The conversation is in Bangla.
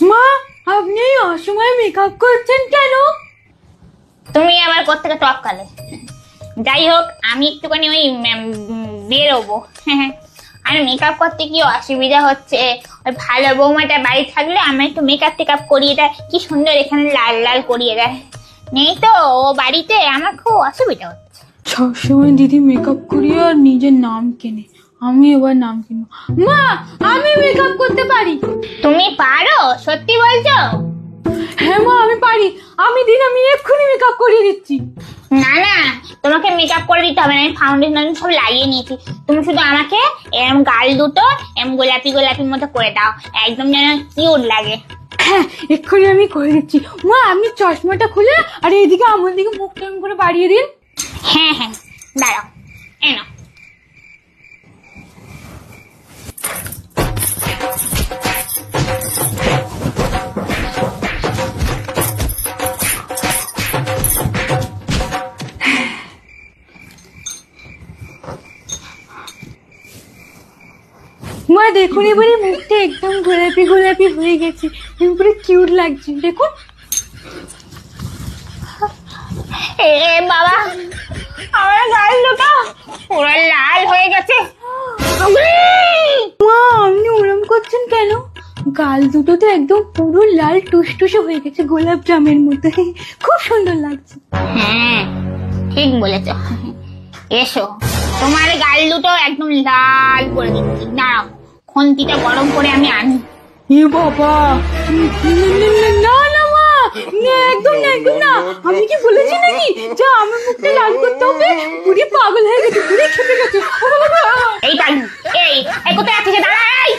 মা, আপনি অসময়ে মেকআপ করছেন কেন? তুমি আবার কোত্থেকে টপকালে? যাই হোক, আমি একটুখানি ওই বেরোবো। আর মেকআপ করতে কি অসুবিধা হচ্ছে, ওই ভালো বৌমাটা বাড়ি থাকলে আমার একটু মেকআপ টেকআপ করিয়ে দেয়, কি সুন্দর এখানে লাল লাল করিয়ে দেয়। নেই তো ও বাড়িতে, আমার খুব অসুবিধা হচ্ছে। সবসময় দিদি মেকআপ করিয়ে আর নিজের নাম কেনে, আমি এবার নাম কিনবো। মা, আমি মেকআপ করতে পারি। তুমি পারো? সত্যি বলছো? হ্যাঁ মা, আমি পারি। আমি এক্ষুনি মেকআপ করিয়ে দিচ্ছি। না না, তোমাকে মেকআপ করে দিতে হবে না, আমি ফাউন্ডেশন সব লাগিয়ে নিয়েছি। তুমি শুধু আমাকে এরম গাল দুটো এরম গোলাপি গোলাপির মতো করে দাও, একদম যেন কিউট লাগে। হ্যাঁ, এক্ষুনি আমি করে দিচ্ছি। মা, আপনি চশমাটা খুলে আর এইদিকে আমার দিকে মুখটা এরম করে বাড়িয়ে দিন। হ্যাঁ হ্যাঁ, দাঁড়াও, এনো। মা দেখুন, এবারে মুখটা একদম গোলাপি গোলাপি হয়ে গেছে, পুরো কিউট লাগছে, দেখুন। এ বাবা, আমার গাল দুটো পুরো লাল হয়ে গেছে। মা, আপনি ওরম করছেন কেন? গাল দুটো তো একদম পুরো লাল টুসটুসে হয়ে গেছে, গোলাপ জামের মতো, খুব সুন্দর লাগছে। হ্যাঁ, ঠিক বলেছ। এসো, তোমার গাল দুটো একদম লাল করে দিচ্ছি, দাঁড়াও, খুন্তিটা গরম করে আমি আনি। এ বাবা, না না মা, একদম না, একদম না। আমি কি বলেছি নাকি যে আমার মুখটা লাল করতে হবে? পুরি পাগল হয়ে গেছে, পুরি খেপে গেছে। এই কালু, এই কোথায় আছিস? দাঁড়া, এই